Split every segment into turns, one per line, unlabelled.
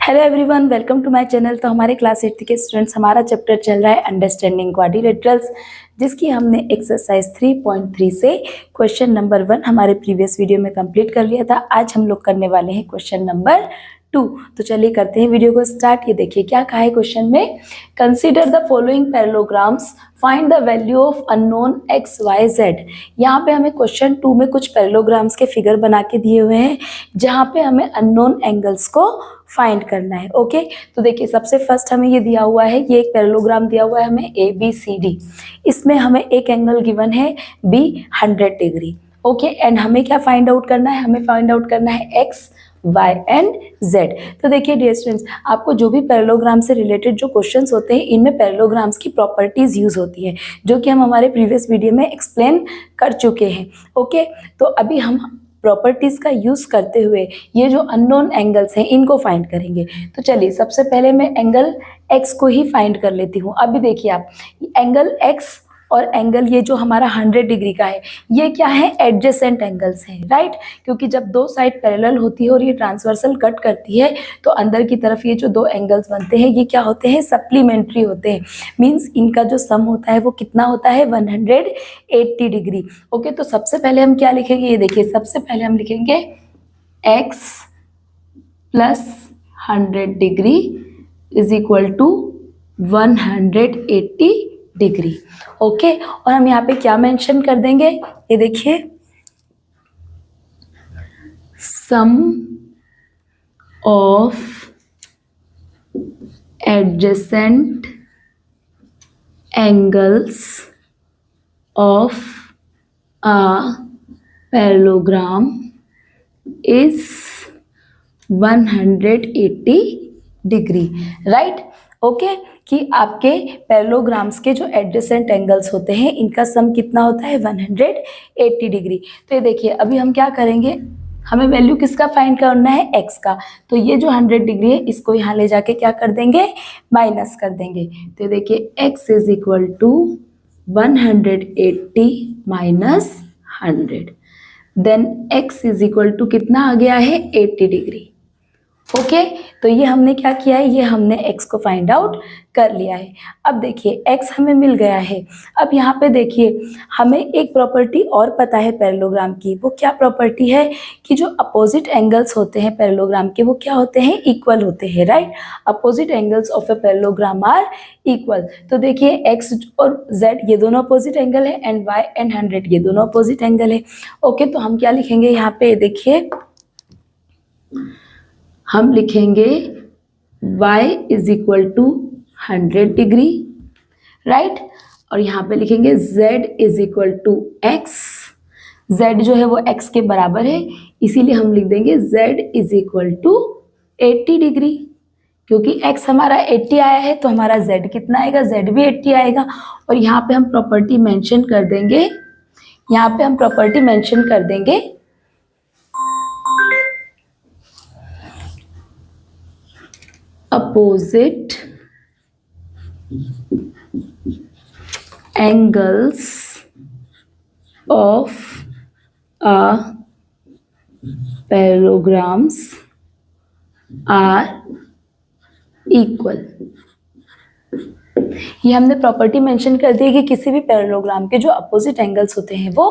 Hello everyone, welcome to my channel. तो हमारे class 8 के स्टूडेंट्स, हमारा चैप्टर चल रहा है अंडरस्टैंडिंग क्वाड्रिलेटरल्स, जिसकी हमने एक्सरसाइज 3.3 से क्वेश्चन नंबर 1 हमारे प्रीवियस वीडियो में कंप्लीट कर लिया था। आज हम लोग करने वाले हैं क्वेश्चन नंबर 2। तो चलिए करते हैं वीडियो को स्टार्ट। ये देखिए क्या कहा है क्वेश्चन में, consider the following parallelograms, find the value of unknown x y z. यहाँ पे हमें क्वेश्चन 2 में कुछ पैरेललोग्राम्स के फिगर बना के दिए हुए हैं, जहाँ पे हमें अननोन एंगल्स को फाइंड करना है। ओके, तो देखिए सबसे फर्स्ट हमें ये दिया हुआ है, ये एक पैरेललोग्राम दिया हुआ है हमें ए बी सी डी। इसमें हमें एक एंगल गिवन है बी 100 डिग्री। ओके, एंड हमें क्या फाइंड आउट करना है, हमें फाइंड आउट करना है एक्स वाई एंड जेड। तो देखिए डियर स्टूडेंट्स, आपको जो भी पैरेललोग्राम से रिलेटेड जो क्वेश्चंस होते हैं, इनमें पैरेललोग्राम्स की प्रॉपर्टीज यूज होती है, जो कि हम हमारे प्रीवियस वीडियो में एक्सप्लेन कर चुके हैं। ओके, तो अभी हम प्रॉपर्टीज का यूज करते हुए ये जो अननोन एंगल्स हैं इनको फाइंड करेंगे। तो चलिए सबसे पहले मैं एंगल एक्स को ही फाइंड कर लेती हूँ। अभी देखिए आप, एंगल एक्स और एंगल ये जो हमारा 100 डिग्री का है, ये क्या है, एडजेसेंट एंगल्स हैं, राइट। क्योंकि जब दो साइड पैरेलल होती है और ये ट्रांसवर्सल कट करती है, तो अंदर की तरफ ये जो दो एंगल्स बनते हैं, ये क्या होते हैं, सप्लीमेंट्री होते हैं। मीन्स इनका जो सम होता है वो कितना होता है, 180 डिग्री। ओके, तो सबसे पहले हम क्या लिखेंगे, ये देखिए सबसे पहले हम लिखेंगे x plus 100 degree is equal to 180 degree. Okay, और हम यहाँ पे क्या मेंशन कर देंगे, ये देखिए sum of adjacent angles of a parallelogram is 180 degree, right. Okay, कि आपके पैरेललोग्राम्स के जो एडजेसेंट एंगल्स होते हैं, इनका सम कितना होता है, 180 डिग्री। तो ये देखिए अभी हम क्या करेंगे, हमें वैल्यू किसका फाइंड करना है, एक्स का। तो ये जो 100 डिग्री है, इसको यहाँ ले जाके क्या कर देंगे, माइनस कर देंगे। तो देखिए x is equal to 180 minus 100, then x is equal to कितना आ गया है, 80 डिग्री। ओके, तो ये हमने क्या किया है, ये हमने x को फाइंड आउट कर लिया है। अब देखिए x हमें मिल गया है। अब यहाँ पे देखिए हमें एक प्रॉपर्टी और पता है पैरेललोग्राम की। वो क्या प्रॉपर्टी है कि जो अपोजिट एंगल्स होते हैं पैरेललोग्राम के, वो क्या होते हैं, इक्वल होते हैं, right. Opposite angles of a parallelogram are equal. तो देखिए x और z ये दोनों अपोजिट एंगल है, एंड y एंड 100 ये दोनों अपोजिट एंगल है। ओके, तो हम क्या लिखेंगे यहाँ पे, देखिए हम लिखेंगे y is equal to 100 degree, right. और यहाँ पे लिखेंगे z is equal to x। z जो है वो x के बराबर है, इसीलिए हम लिख देंगे z is equal to 80 degree. क्योंकि x हमारा 80 आया है, तो हमारा z कितना आएगा, z भी 80 आएगा। और यहाँ पे हम प्रॉपर्टी मेंशन कर देंगे, यहाँ पे हम प्रॉपर्टी मेंशन कर देंगे opposite angles of a parallelograms are equal। ये हमने प्रॉपर्टी मेंशन कर दी है कि किसी भी पैरेललोग्राम के जो अपोजिट एंगल्स होते हैं वो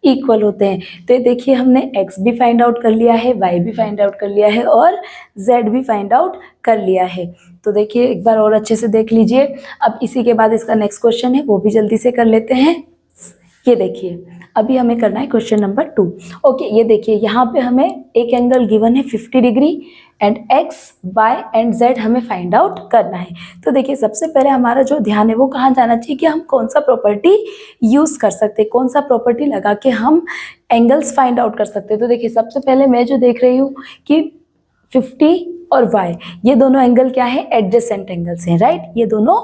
इक्वल होते हैं। तो ये देखिए हमने x भी फाइंड आउट कर लिया है, y भी फाइंड आउट कर लिया है, और z भी फाइंड आउट कर लिया है। तो देखिए एक बार और अच्छे से देख लीजिए। अब इसी के बाद इसका नेक्स्ट क्वेश्चन है, वो भी जल्दी से कर लेते हैं। ये देखिए अभी हमें करना है क्वेश्चन नंबर 2। ओके, ये देखिए यहाँ पे हमें एक एंगल गिवन है 50 degree, and x, y and z हमें फाइंड आउट करना है। तो देखिए सबसे पहले हमारा जो ध्यान है वो कहाँ जाना चाहिए, कि हम कौन सा प्रॉपर्टी यूज कर सकते हैं, कौन सा प्रॉपर्टी लगा के हम एंगल्स फाइंड आउट कर सकते हैं। तो देखिए सबसे पहले मैं जो देख रही हूँ कि 50 और y ये दोनों एंगल क्या है, एडजेसेंट एंगल्स हैं, राइट। ये दोनों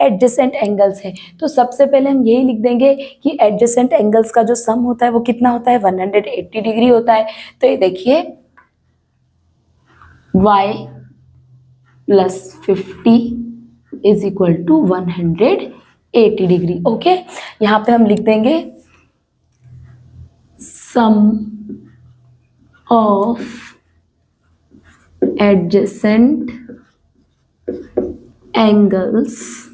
एडजेसेंट एंगल्स हैं। तो सबसे पहले हम यही लिख देंगे कि एडजेसेंट एंगल्स का जो सम होता है वो कितना होता है, 180 डिग्री होता है। तो ये देखिए y plus 50 is equal to 180 degree. Okay, यहाँ पे हम लिख देंगे sum of adjacent angles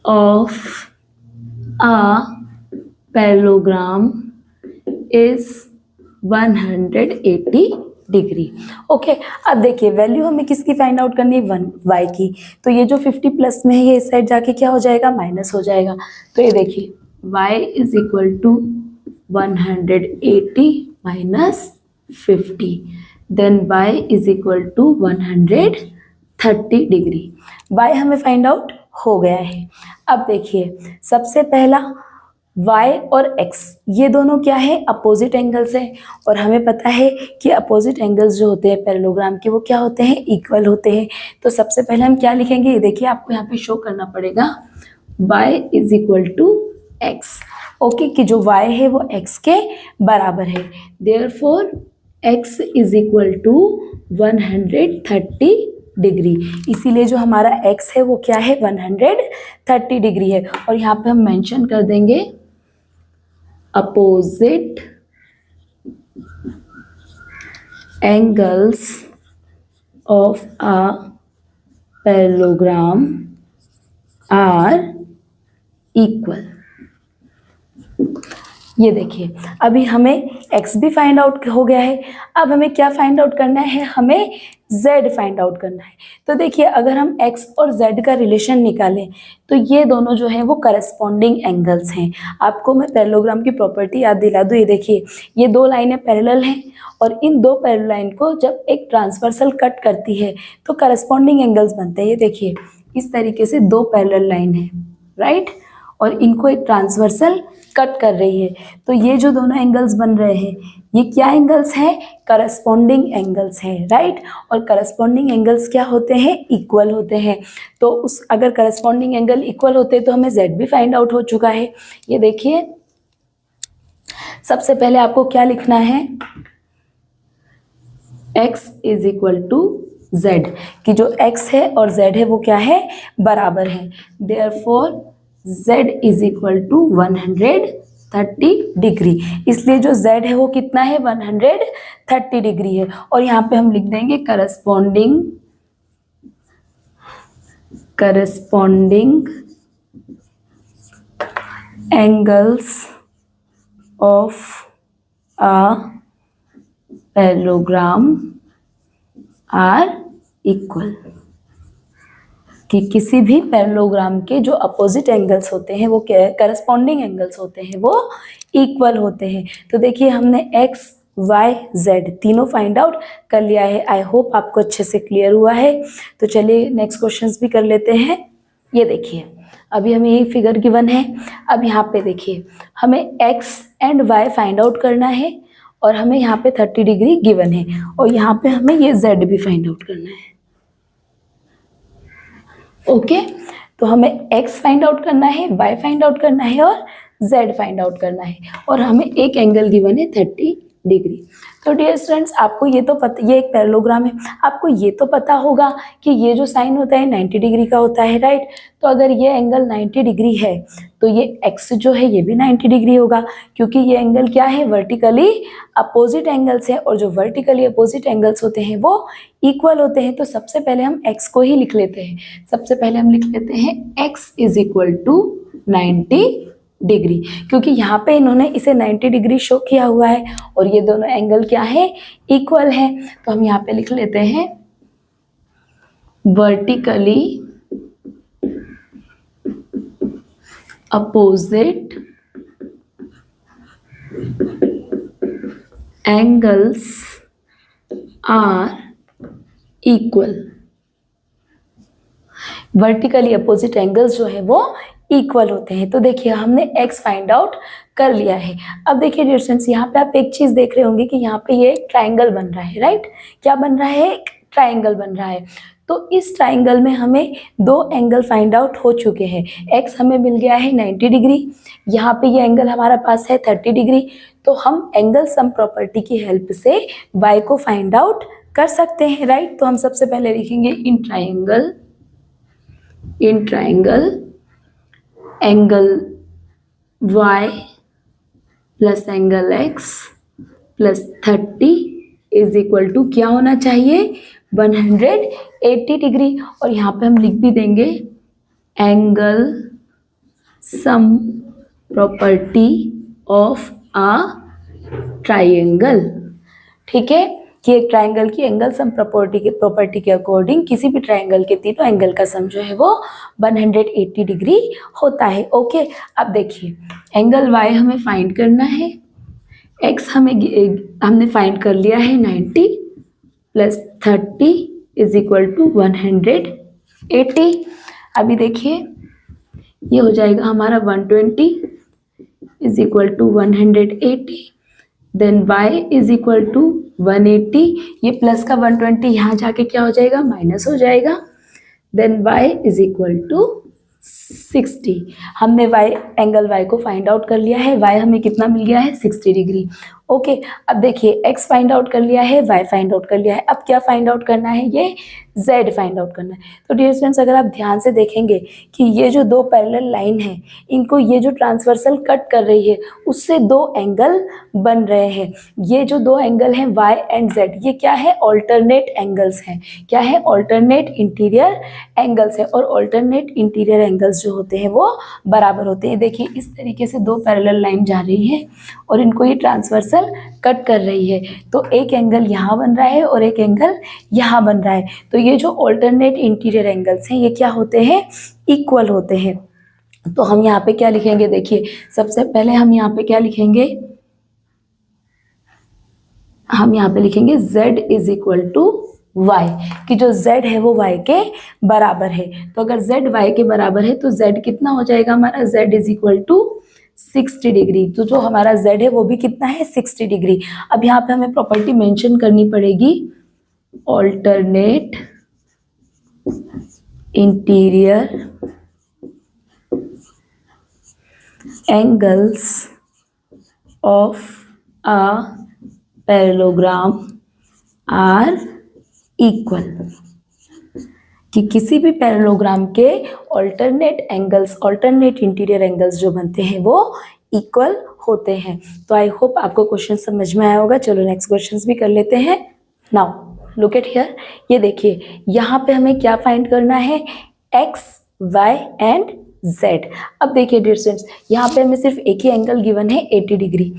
of a parallelogram is 180 degree. Okay, अब देखिए वैल्यू हमें किसकी फाइंड आउट करनी है, 1 y की। तो ये जो 50 प्लस में है ये इस साइड जाके क्या हो जाएगा, माइनस हो जाएगा। तो ये देखिए y is equal to 180 minus 50, then y is equal to 130 degree. y हमें फाइंड आउट हो गया है। अब देखिए सबसे पहला y और x ये दोनों क्या है, अपोजिट एंगल्स है, और हमें पता है कि अपोजिट एंगल्स जो होते हैं पैरेललोग्राम के वो क्या होते हैं, इक्वल होते हैं। तो सबसे पहले हम क्या लिखेंगे, ये देखिए आपको यहाँ पे शो करना पड़ेगा y is equal to x। Okay, कि जो y है वो x के बराबर है, therefore x is equal to 130 degree. इसीलिए जो हमारा x है वो क्या है, 130 डिग्री है। और यहाँ पे हम मेंशन कर देंगे opposite angles of a parallelogram are equal. ये देखिए अभी हमें x भी फाइंड आउट हो गया है। अब हमें क्या फाइंड आउट करना है, हमें z फाइंड आउट करना है। तो देखिए अगर हम x और z का रिलेशन निकालें तो ये दोनों जो है वो करस्पॉन्डिंग एंगल्स हैं। आपको मैं पैरेललोग्राम की प्रॉपर्टी याद दिला दूँ। ये देखिए ये दो लाइनें पैरेलल हैं और इन दो पैरेलल लाइन को जब एक ट्रांसवर्सल कट करती है तो करस्पॉन्डिंग एंगल्स बनते हैं। ये देखिए इस तरीके से दो पैरेलल लाइन है, राइट, और इनको एक ट्रांसवर्सल कट कर रही है। तो ये जो दोनों एंगल्स बन रहे हैं ये क्या एंगल्स हैं, करस्पॉन्डिंग एंगल्स हैं, राइट। और करस्पॉन्डिंग एंगल्स क्या होते हैं, इक्वल होते हैं। तो उस अगर करस्पॉन्डिंग एंगल इक्वल होते तो हमें z भी फाइंड आउट हो चुका है। ये देखिए सबसे पहले आपको क्या लिखना है, x is equal to z, कि जो x है और z है वो क्या है, बराबर है। Therefore z is equal to 130 degree. इसलिए जो z है वो कितना है, 130 डिग्री है। और यहाँ पे हम लिख देंगे corresponding angles of a parallelogram are equal, कि किसी भी पैरेललोग्राम के जो अपोजिट एंगल्स होते हैं वो क्या, करस्पॉन्डिंग एंगल्स होते हैं, वो इक्वल होते हैं। तो देखिए हमने x, y, z तीनों फाइंड आउट कर लिया है। आई होप आपको अच्छे से क्लियर हुआ है। तो चलिए नेक्स्ट क्वेश्चंस भी कर लेते हैं। ये देखिए अभी हमें ये फिगर गिवन है। अब यहाँ पे देखिए हमें x and y find out करना है और हमें यहाँ पे 30 डिग्री गिवन है और यहाँ पे हमें ये z भी फाइंड आउट करना है। ओके, तो हमें x फाइंड आउट करना है, y फाइंड आउट करना है और z फाइंड आउट करना है और हमें एक एंगल गिवन है 30 डिग्री। तो डियर स्टूडेंट्स आपको ये तो पता, ये एक पैरेललोग्राम है, आपको ये तो पता होगा कि ये जो साइन होता है 90 डिग्री का होता है, राइट। तो अगर ये एंगल 90 डिग्री है तो ये x जो है ये भी 90 डिग्री होगा, क्योंकि ये एंगल क्या है, वर्टिकली अपोजिट एंगल्स है और जो वर्टिकली अपोजिट एंगल्स होते हैं वो इक्वल होते हैं। तो सबसे पहले हम x को ही लिख लेते हैं। सबसे पहले हम लिख लेते हैं x is equal to 90 degree, क्योंकि यहाँ पे इन्होंने इसे 90 डिग्री शो किया हुआ है और ये दोनों एंगल क्या है, इक्वल है। तो हम यहाँ पे लिख लेते हैं vertically opposite angles are equal. Vertically opposite angles जो है वो इक्वल होते हैं। तो देखिए हमने x फाइंड आउट कर लिया है। अब देखिए डियर स्टूडेंट्स यहाँ पे आप एक चीज देख रहे होंगे कि यहाँ पे ये एक ट्राइंगल बन रहा है, राइट। क्या बन रहा है, एक ट्राइंगल बन रहा है। तो इस ट्राइंगल में हमें दो एंगल फाइंड आउट हो चुके हैं। x हमें मिल गया है 90 डिग्री, यहाँ पे ये एंगल हमारा पास है 30 डिग्री। तो हम एंगल सम प्रॉपर्टी की हेल्प से y को फाइंड आउट कर सकते हैं, राइट। तो हम सबसे पहले लिखेंगे in triangle angle y plus angle x plus 30 is equal to क्या होना चाहिए, 180 डिग्री। और यहाँ पे हम लिख भी देंगे angle sum property of a triangle. ठीक है, कि एक ट्राइंगल की एंगल सम प्रॉपर्टी के अकॉर्डिंग किसी भी ट्राइंगल के तीनों एंगल का सम जो है वो 180 डिग्री होता है। ओके, अब देखिए एंगल y हमें फाइंड करना है, x हमने फाइंड कर लिया है 90 प्लस 30 इज इक्वल टू 180। अभी देखिए ये हो जाएगा हमारा 120 is equal to 180, then y is equal to 180, ये प्लस का 120 यहाँ जाके क्या हो जाएगा, माइनस हो जाएगा, then y is equal to 60। हमने एंगल y को फाइंड आउट कर लिया है, y हमें कितना मिल गया है 60 डिग्री। ओके, अब देखिए x फाइंड आउट कर लिया है, y फाइंड आउट कर लिया है, अब क्या फाइंड आउट करना है, ये z फाइंड आउट करना है। तो डियर स्टूडेंट्स अगर आप ध्यान से देखेंगे कि ये जो दो पैरेलल लाइन है इनको ये जो ट्रांसवर्सल कट कर रही है उससे दो एंगल बन रहे हैं। ये जो दो एंगल हैं y एंड z, ये क्या है, ऑल्टरनेट एंगल्स हैं। क्या है, ऑल्टरनेट इंटीरियर एंगल्स है। और ऑल्टरनेट इंटीरियर एंगल्स जो होते हैं वो बराबर होते हैं। देखिए इस तरीके से दो पैरेलल लाइन जा रही है और इनको ये ट्रांसवर्सल कट कर रही है, तो एक एंगल यहाँ बन रहा है और एक एंगल यहाँ बन रहा है। तो ये जो ऑल्टरनेट इंटीरियर एंगल्स हैं ये क्या होते हैं, इक्वल होते हैं। तो हम यहाँ पे क्या लिखेंगे, देखिए सबसे पहले हम यहाँ पे क्या लिखेंगे, हम यहाँ पे लिखेंगे z is equal to y, कि जो z है वो y के बराबर है। तो अगर z y के बराबर है तो z कितना हो जाएगा हमारा, z is equal to 60 degree. तो जो हमारा z है वो भी कितना है, 60 डिग्री। अब यहाँ पे हमें प्रॉपर्टी मेंशन करनी पड़ेगी, alternate interior angles of a parallelogram are equal, कि किसी भी पैरेललोग्राम के alternate angles, alternate interior angles जो बनते हैं वो इक्वल होते हैं। तो आई होप आपको क्वेश्चन समझ में आया होगा। चलो नेक्स्ट क्वेश्चन भी कर लेते हैं। नाउ लुक एट हियर, ये देखिए यहाँ पे हमें क्या फाइंड करना है, x, y एंड z। अब देखिए डियर स्टूडेंट्स यहाँ पे हमें सिर्फ एक ही एंगल गिवन है 80 डिग्री।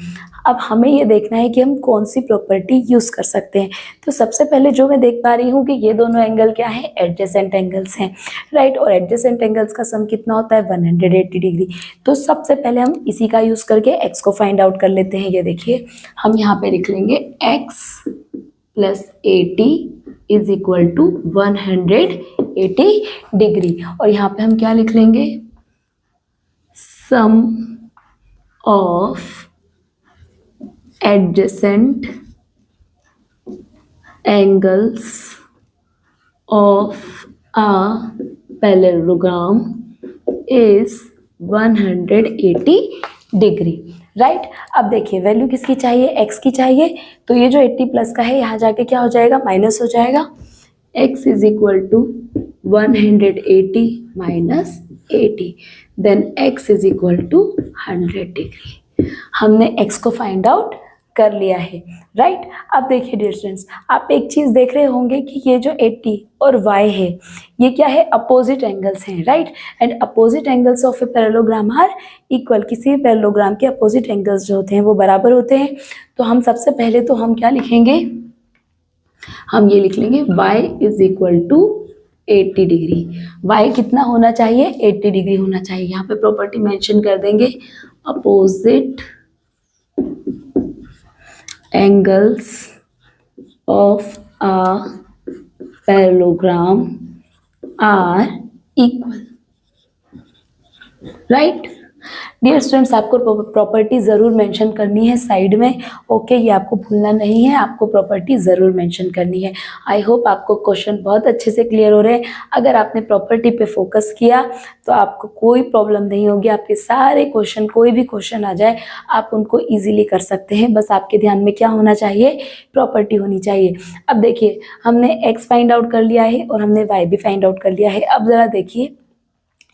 अब हमें ये देखना है कि हम कौन सी प्रॉपर्टी यूज कर सकते हैं। तो सबसे पहले जो मैं देख पा रही हूँ कि ये दोनों एंगल क्या है, एडजेसेंट एंगल्स हैं, राइट। और एडजेसेंट एंगल्स का सम कितना होता है, 180 डिग्री। तो सबसे पहले हम इसी का यूज करके x को फाइंड आउट कर लेते हैं। ये देखिए हम यहाँ पे लिख लेंगे x plus 80 is equal to 180 degree. और यहाँ पे हम क्या लिख लेंगे, sum of adjacent angles of a parallelogram is 180 degree, right. अब देखिए वैल्यू किसकी चाहिए, x की चाहिए। तो ये जो 80 प्लस का है यहाँ जाके क्या हो जाएगा, माइनस हो जाएगा। x is equal to 180 minus 80, then x is equal to 100 degree. हमने x को फाइंड आउट कर लिया है, राइट। अब देखिए डियर स्टूडेंट्स आप एक चीज देख रहे होंगे कि ये जो 80 और y है ये क्या है, अपोजिट एंगल्स हैं, right. And opposite angles of a parallelogram are equal, किसी भी पैरेललोग्राम के अपोजिट एंगल्स जो होते हैं वो बराबर होते हैं। तो हम सबसे पहले तो हम क्या लिखेंगे, हम ये लिख लेंगे y is equal to 80 degree. y कितना होना चाहिए, 80 डिग्री होना चाहिए। यहाँ पे प्रॉपर्टी मेंशन कर देंगे, opposite angles of a parallelogram are equal, right। Dear students आपको प्रॉपर्टी ज़रूर मेंशन करनी है साइड में, ओके। ये आपको भूलना नहीं है, आपको प्रॉपर्टी ज़रूर मेंशन करनी है। आई होप आपको क्वेश्चन बहुत अच्छे से क्लियर हो रहे हैं। अगर आपने प्रॉपर्टी पे फोकस किया तो आपको कोई प्रॉब्लम नहीं होगी। आपके सारे क्वेश्चन, कोई भी क्वेश्चन आ जाए आप उनको ईजिली कर सकते हैं। बस आपके ध्यान में क्या होना चाहिए, प्रॉपर्टी होनी चाहिए। अब देखिए हमने x फाइंड आउट कर लिया है और हमने y भी फाइंड आउट कर लिया है। अब ज़रा देखिए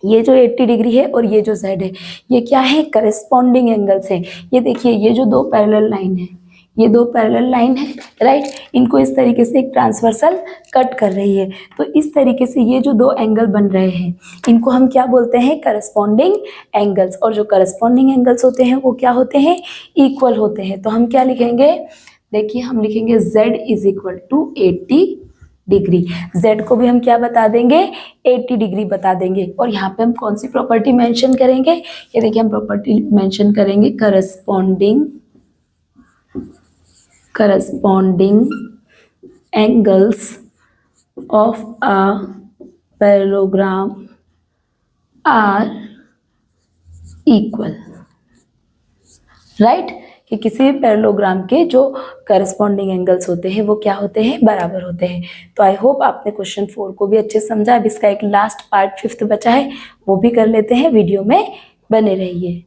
ये जो 80 डिग्री है और ये जो z है ये क्या है, करस्पॉन्डिंग एंगल्स हैं। ये देखिए ये जो दो पैरेलल लाइन है ये दो पैरेलल लाइन है, राइट, इनको इस तरीके से एक ट्रांसवर्सल कट कर रही है। तो इस तरीके से ये जो दो एंगल बन रहे हैं इनको हम क्या बोलते हैं, करस्पॉन्डिंग एंगल्स। और जो करस्पॉन्डिंग एंगल्स होते हैं वो क्या होते हैं, इक्वल होते हैं। तो हम क्या लिखेंगे, देखिए हम लिखेंगे Z is equal to 80 degree. Z को भी हम क्या बता देंगे, 80 डिग्री बता देंगे। और यहाँ पे हम कौन सी प्रॉपर्टी मेंशन करेंगे, ये देखिए हम प्रॉपर्टी मेंशन करेंगे corresponding angles of a parallelogram are equal, right, कि किसी भी पैरेललोग्राम के जो करस्पॉन्डिंग एंगल्स होते हैं वो क्या होते हैं, बराबर होते हैं। तो आई होप आपने क्वेश्चन 4 को भी अच्छे से समझा। अब इसका एक लास्ट पार्ट 5th बचा है, वो भी कर लेते हैं, वीडियो में बने रहिए।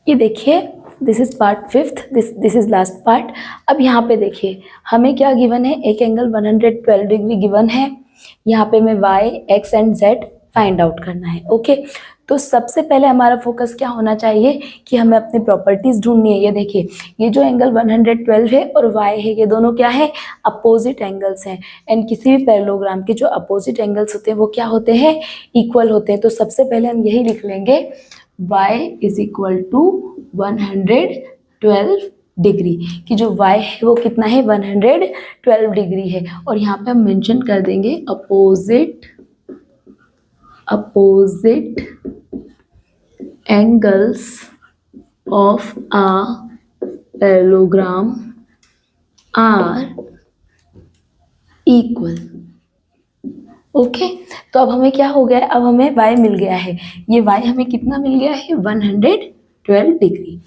ये देखिए this is part 5th, this is last part. अब यहाँ पे देखिए हमें क्या गिवन है, एक एंगल 112 डिग्री गिवन है। यहाँ पे हमें y, x and z find out करना है। ओके, तो सबसे पहले हमारा फोकस क्या होना चाहिए कि हमें अपनी प्रॉपर्टीज ढूंढनी है। ये देखिए ये जो एंगल 112 है और y है, ये दोनों क्या है, अपोजिट एंगल्स हैं। एंड किसी भी पैरेललोग्राम के जो अपोजिट एंगल्स होते हैं वो क्या होते हैं, इक्वल होते हैं। तो सबसे पहले हम यही लिख लेंगे, y is equal to 112 degree, कि जो y है वो कितना है, 112 डिग्री है। और यहाँ पे हम मेंशन कर देंगे opposite angles of a parallelogram are equal. Okay, तो अब हमें क्या हो गया है, अब हमें y मिल गया है। ये y हमें कितना मिल गया है, 112 डिग्री।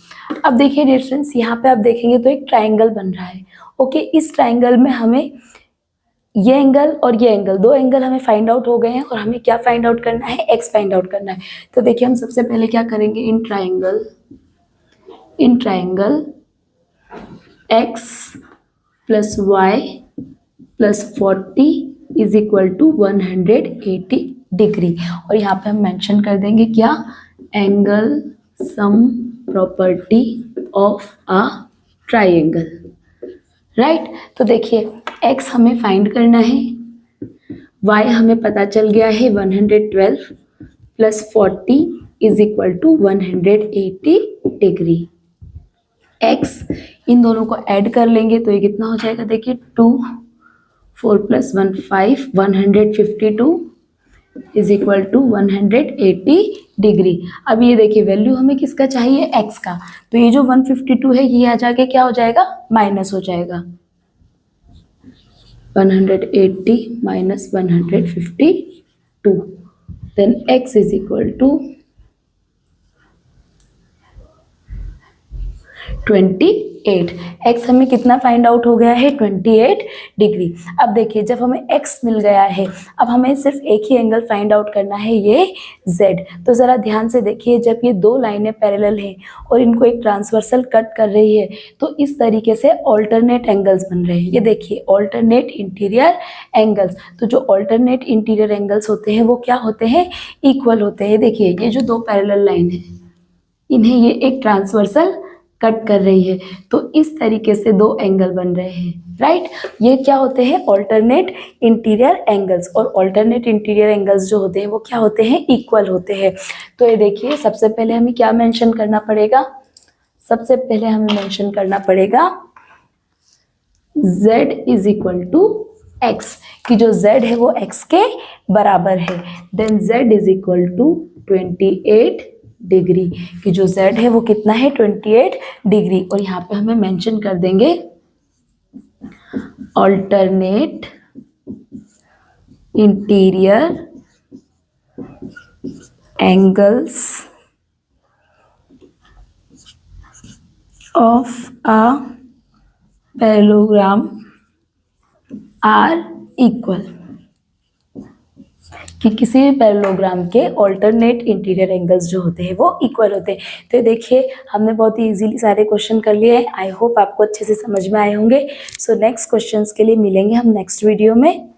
अब देखिए डियर फ्रेंड्स, यहाँ पे आप देखेंगे तो एक ट्राइंगल बन रहा है। ओके, इस ट्राइंगल में हमें ये एंगल और ये एंगल, दो एंगल हमें फाइंड आउट हो गए हैं। और हमें क्या फाइंड आउट करना है, x फाइंड आउट करना है। तो देखिए हम सबसे पहले क्या करेंगे, in triangle x plus y plus 40 is equal to 180 degree. और यहाँ पे हम मेंशन कर देंगे क्या, angle sum property of a triangle, right. तो देखिए x हमें फाइंड करना है, y हमें पता चल गया है 112 plus 40 is equal to 180 degree. x इन दोनों को ऐड कर लेंगे तो ये कितना हो जाएगा, देखिए 2 4 plus 1 5 152 is equal to 180 degree. अब ये देखिए वैल्यू हमें किसका चाहिए, x का। तो ये जो 152 है ये आ जाके क्या हो जाएगा, माइनस हो जाएगा। 180 minus 152, then x is equal to 28। x हमें कितना फाइंड आउट हो गया है, 28 डिग्री। अब देखिए जब हमें x मिल गया है, अब हमें सिर्फ एक ही एंगल फाइंड आउट करना है, ये z। तो ज़रा ध्यान से देखिए, जब ये दो लाइनें पैरेलल हैं और इनको एक ट्रांसवर्सल कट कर रही है तो इस तरीके से ऑल्टरनेट एंगल्स बन रहे हैं। ये देखिए ऑल्टरनेट इंटीरियर एंगल्स। तो जो ऑल्टरनेट इंटीरियर एंगल्स होते हैं वो क्या होते हैं, इक्वल होते हैं। देखिए ये जो दो पैरेलल लाइन है इन्हें ये एक ट्रांसवर्सल कट कर रही है, तो इस तरीके से दो एंगल बन रहे हैं, राइट। ये क्या होते हैं, ऑल्टरनेट इंटीरियर एंगल्स। और ऑल्टरनेट इंटीरियर एंगल्स जो होते हैं वो क्या होते हैं, इक्वल होते हैं। तो ये देखिए सबसे पहले हमें क्या मेंशन करना पड़ेगा, सबसे पहले हमें मेंशन करना पड़ेगा z is equal to x, कि जो z है वो x के बराबर है। Then z is equal to 28 degree, कि जो z है वो कितना है, 28 डिग्री। और यहाँ पे हमें मेंशन कर देंगे alternate interior angles of a parallelogram are equal, कि किसी भी पैरेललोग्राम के ऑल्टरनेट इंटीरियर एंगल्स जो होते हैं वो इक्वल होते हैं। तो देखिए हमने बहुत ही इजीली सारे क्वेश्चन कर लिए हैं। आई होप आपको अच्छे से समझ में आए होंगे। सो नेक्स्ट क्वेश्चंस के लिए मिलेंगे हम नेक्स्ट वीडियो में।